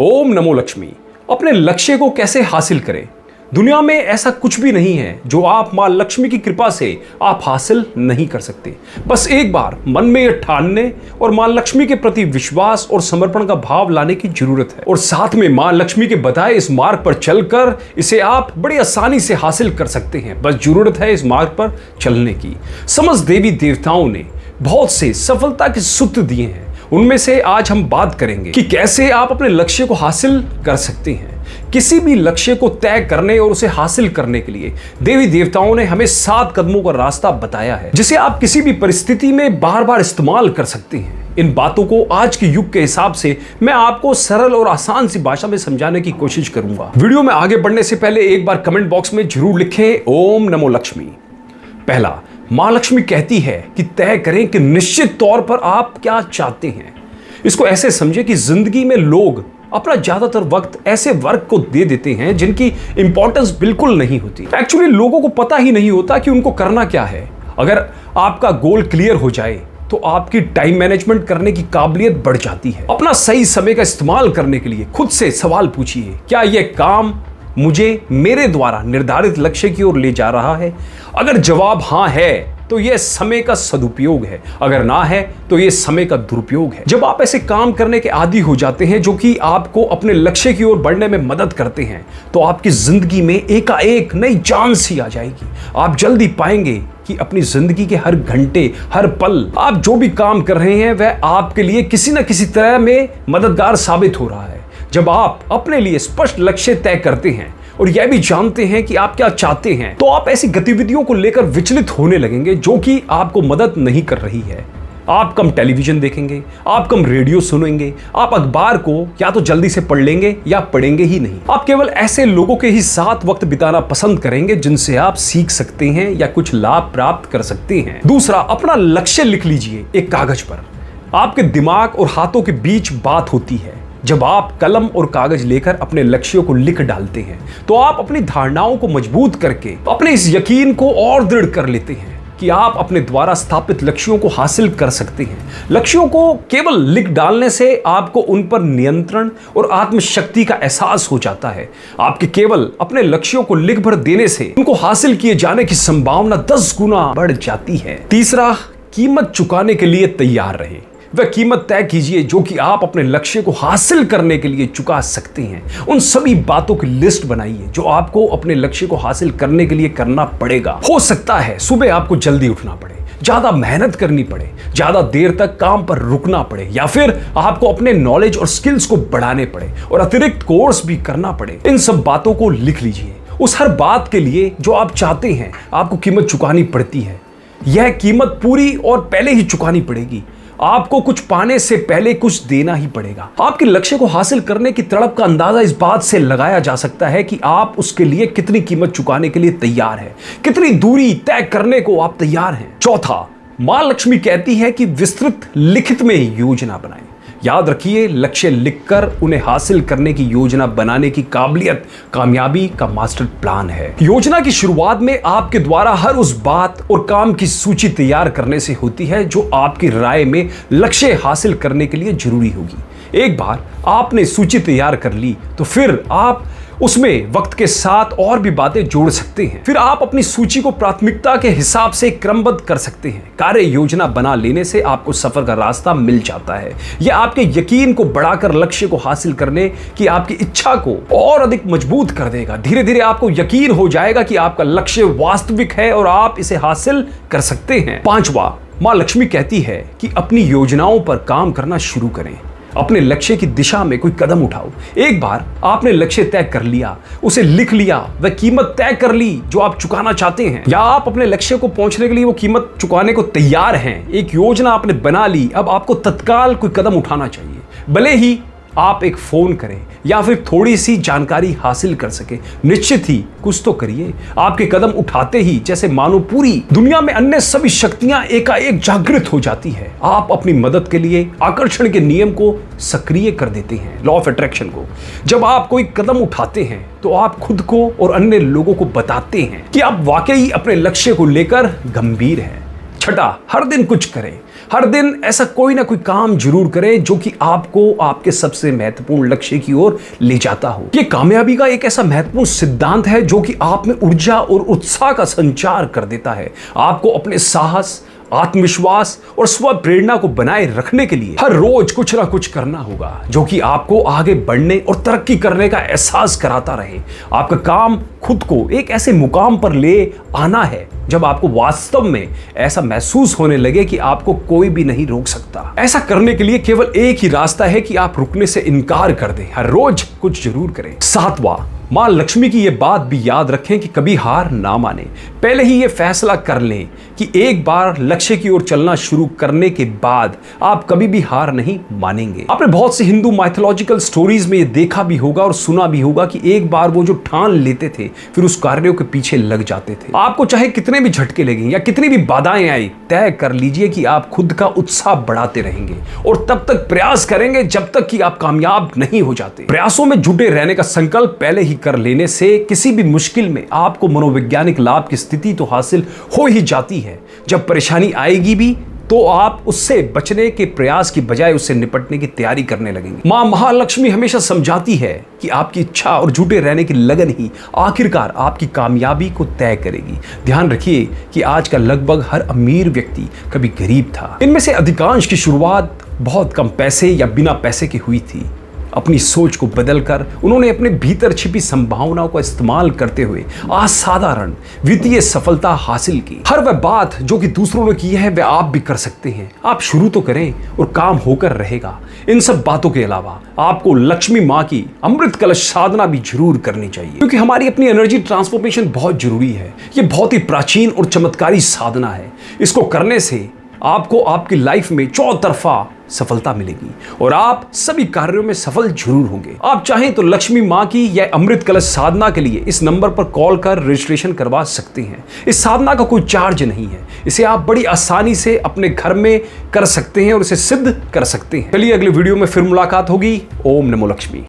ओम नमो लक्ष्मी। अपने लक्ष्य को कैसे हासिल करें? दुनिया में ऐसा कुछ भी नहीं है जो आप मां लक्ष्मी की कृपा से आप हासिल नहीं कर सकते। बस एक बार मन में यह ठानने और मां लक्ष्मी के प्रति विश्वास और समर्पण का भाव लाने की जरूरत है, और साथ में मां लक्ष्मी के बताए इस मार्ग पर चलकर इसे आप बड़ी आसानी से हासिल कर सकते हैं। बस जरूरत है इस मार्ग पर चलने की। समस्त देवी देवताओं ने बहुत से सफलता के सूत्र दिए हैं, उनमें से आज हम बात करेंगे कि कैसे आप अपने लक्ष्य को हासिल कर सकते हैं। किसी भी लक्ष्य को तय करने और उसे हासिल करने के लिए देवी देवताओं ने हमें 7 कदमों का रास्ता बताया है, जिसे आप किसी भी परिस्थिति में बार बार इस्तेमाल कर सकते हैं। इन बातों को आज के युग के हिसाब से मैं आपको सरल और आसान सी भाषा में समझाने की कोशिश करूंगा। वीडियो में आगे बढ़ने से पहले एक बार कमेंट बॉक्स में जरूर लिखें ओम नमो लक्ष्मी। पहला, मां लक्ष्मी कहती है कि तय करें कि निश्चित तौर पर आप क्या चाहते हैं। इसको ऐसे समझे कि जिंदगी में लोग अपना ज्यादातर वक्त ऐसे वर्क को दे देते हैं जिनकी इंपॉर्टेंस बिल्कुल नहीं होती। एक्चुअली लोगों को पता ही नहीं होता कि उनको करना क्या है। अगर आपका गोल क्लियर हो जाए तो आपकी टाइम मैनेजमेंट करने की काबिलियत बढ़ जाती है। अपना सही समय का इस्तेमाल करने के लिए खुद से सवाल पूछिए, क्या यह काम मुझे मेरे द्वारा निर्धारित लक्ष्य की ओर ले जा रहा है? अगर जवाब हाँ है तो यह समय का सदुपयोग है, अगर ना है तो यह समय का दुरुपयोग है। जब आप ऐसे काम करने के आदी हो जाते हैं जो कि आपको अपने लक्ष्य की ओर बढ़ने में मदद करते हैं, तो आपकी जिंदगी में एकाएक नई जान सी आ जाएगी। आप जल्दी पाएंगे कि अपनी जिंदगी के हर घंटे, हर पल आप जो भी काम कर रहे हैं वह आपके लिए किसी न किसी तरह में मददगार साबित हो रहा है। जब आप अपने लिए स्पष्ट लक्ष्य तय करते हैं और यह भी जानते हैं कि आप क्या चाहते हैं, तो आप ऐसी गतिविधियों को लेकर विचलित होने लगेंगे जो कि आपको मदद नहीं कर रही है। आप कम टेलीविजन देखेंगे, आप कम रेडियो सुनेंगे, आप अखबार को या तो जल्दी से पढ़ लेंगे या पढ़ेंगे ही नहीं। आप केवल ऐसे लोगों के ही साथ वक्त बिताना पसंद करेंगे जिनसे आप सीख सकते हैं या कुछ लाभ प्राप्त कर सकते हैं। दूसरा, अपना लक्ष्य लिख लीजिए एक कागज पर। आपके दिमाग और हाथों के बीच बात होती है। जब आप कलम और कागज लेकर अपने लक्ष्यों को लिख डालते हैं तो आप अपनी धारणाओं को मजबूत करके अपने इस यकीन को और दृढ़ कर लेते हैं कि आप अपने द्वारा स्थापित लक्ष्यों को हासिल कर सकते हैं। लक्ष्यों को केवल लिख डालने से आपको उन पर नियंत्रण और आत्मशक्ति का एहसास हो जाता है। आपके केवल अपने लक्ष्यों को लिख भर देने से उनको हासिल किए जाने की संभावना 10 गुना बढ़ जाती है। तीसरा, कीमत चुकाने के लिए तैयार रहें। वह कीमत तय कीजिए जो कि आप अपने लक्ष्य को हासिल करने के लिए चुका सकते हैं। उन सभी बातों की लिस्ट बनाइए जो आपको अपने लक्ष्य को हासिल करने के लिए करना पड़ेगा। हो सकता है सुबह आपको जल्दी उठना पड़े, ज्यादा मेहनत करनी पड़े, ज्यादा देर तक काम पर रुकना पड़े, या फिर आपको अपने नॉलेज और स्किल्स को बढ़ाने पड़े और अतिरिक्त कोर्स भी करना पड़े। इन सब बातों को लिख लीजिए। उस हर बात के लिए जो आप चाहते हैं आपको कीमत चुकानी पड़ती है। यह कीमत पूरी और पहले ही चुकानी पड़ेगी। आपको कुछ पाने से पहले कुछ देना ही पड़ेगा। आपके लक्ष्य को हासिल करने की तड़प का अंदाजा इस बात से लगाया जा सकता है कि आप उसके लिए कितनी कीमत चुकाने के लिए तैयार हैं, कितनी दूरी तय करने को आप तैयार हैं। चौथा, मां लक्ष्मी कहती है कि विस्तृत लिखित में योजना बनाएं। याद रखिए, लक्ष्य लिखकर उन्हें हासिल करने की योजना बनाने की काबिलियत कामयाबी का मास्टर प्लान है। योजना की शुरुआत में आपके द्वारा हर उस बात और काम की सूची तैयार करने से होती है जो आपकी राय में लक्ष्य हासिल करने के लिए जरूरी होगी। एक बार आपने सूची तैयार कर ली तो फिर आप उसमें वक्त के साथ और भी बातें जोड़ सकते हैं। फिर आप अपनी सूची को प्राथमिकता के हिसाब से क्रमबद्ध कर सकते हैं। कार्य योजना बना लेने से आपको सफर का रास्ता मिल जाता है। यह आपके यकीन को बढ़ाकर लक्ष्य को हासिल करने की आपकी इच्छा को और अधिक मजबूत कर देगा। धीरे धीरे आपको यकीन हो जाएगा कि आपका लक्ष्य वास्तविक है और आप इसे हासिल कर सकते हैं। पांचवा, मां लक्ष्मी कहती है कि अपनी योजनाओं पर काम करना शुरू करें। अपने लक्ष्य की दिशा में कोई कदम उठाओ। एक बार आपने लक्ष्य तय कर लिया, उसे लिख लिया, वह कीमत तय कर ली जो आप चुकाना चाहते हैं, या आप अपने लक्ष्य को पहुंचने के लिए वो कीमत चुकाने को तैयार हैं। एक योजना आपने बना ली, अब आपको तत्काल कोई कदम उठाना चाहिए। भले ही आप एक फोन करें या फिर थोड़ी सी जानकारी हासिल कर सके, निश्चित ही कुछ तो करिए। आपके कदम उठाते ही जैसे मानो पूरी दुनिया में अन्य सभी शक्तियां एकाएक जागृत हो जाती है। आप अपनी मदद के लिए आकर्षण के नियम को सक्रिय कर देते हैं, लॉ ऑफ अट्रैक्शन को। जब आप कोई कदम उठाते हैं तो आप खुद को और अन्य लोगों को बताते हैं कि आप वाकई अपने लक्ष्य को लेकर गंभीर हैं। छठा, हर दिन कुछ करें। हर दिन ऐसा कोई ना कोई काम जरूर करें जो कि आपको आपके सबसे महत्वपूर्ण लक्ष्य की ओर ले जाता हो। ये कामयाबी का एक ऐसा महत्वपूर्ण सिद्धांत है जो कि आप में ऊर्जा और उत्साह का संचार कर देता है। आपको अपने साहस, आत्मविश्वास और स्व प्रेरणा को बनाए रखने के लिए हर रोज कुछ ना कुछ करना होगा जो कि आपको आगे बढ़ने और तरक्की करने का एहसास कराता रहे। आपका काम खुद को एक ऐसे मुकाम पर ले आना है जब आपको वास्तव में ऐसा महसूस होने लगे कि आपको कोई भी नहीं रोक सकता। ऐसा करने के लिए केवल एक ही रास्ता है कि आप रुकने से इनकार कर दें। हर रोज कुछ जरूर करें। सातवां, मां लक्ष्मी की यह बात भी याद रखें कि कभी हार ना माने। पहले ही यह फैसला कर लें कि एक बार लक्ष्य की ओर चलना शुरू करने के बाद आप कभी भी हार नहीं मानेंगे। आपने बहुत सी हिंदू माइथोलॉजिकल स्टोरीज में यह देखा भी होगा और सुना भी होगा कि एक बार वो जो ठान लेते थे फिर उस कार्यों के पीछे लग जाते थे। आपको चाहे कितने भी झटके लगे या कितनी भी बाधाएं आई, तय कर लीजिए कि आप खुद का उत्साह बढ़ाते रहेंगे और तब तक प्रयास करेंगे जब तक कि आप कामयाब नहीं हो जाते। प्रयासों में जुटे रहने का संकल्प पहले ही कर लेने से किसी भी मुश्किल में आपको मनोवैज्ञानिक लाभ की स्थिति तो हासिल हो ही जाती है। जब परेशानी आएगी भी तो आप उससे बचने के प्रयास की बजाय उससे निपटने की तैयारी करने लगेंगे। मां महालक्ष्मी हमेशा समझाती है कि आपकी इच्छा और जुटे रहने की लगन ही आखिरकार आपकी कामयाबी को तय करेगी। ध्यान रखिए कि आज का लगभग हर अमीर व्यक्ति कभी गरीब था। इनमें से अधिकांश की शुरुआत बहुत कम पैसे या बिना पैसे की हुई थी। अपनी सोच को बदलकर उन्होंने अपने भीतर छिपी संभावनाओं का इस्तेमाल करते हुए असाधारण वित्तीय सफलता हासिल की। हर वह बात जो कि दूसरों ने की है वह आप भी कर सकते हैं। आप शुरू तो करें और काम होकर रहेगा। इन सब बातों के अलावा आपको लक्ष्मी माँ की अमृत कलश साधना भी जरूर करनी चाहिए, क्योंकि हमारी अपनी एनर्जी ट्रांसफॉर्मेशन बहुत जरूरी है। ये बहुत ही प्राचीन और चमत्कारी साधना है। इसको करने से आपको आपकी लाइफ में चौतरफा सफलता मिलेगी और आप सभी कार्यों में सफल जरूर होंगे। आप चाहें तो लक्ष्मी माँ की यह अमृत कलश साधना के लिए इस नंबर पर कॉल कर रजिस्ट्रेशन करवा सकते हैं। इस साधना का कोई चार्ज नहीं है। इसे आप बड़ी आसानी से अपने घर में कर सकते हैं और इसे सिद्ध कर सकते हैं। चलिए अगले वीडियो में फिर मुलाकात होगी। ओम नमो लक्ष्मी।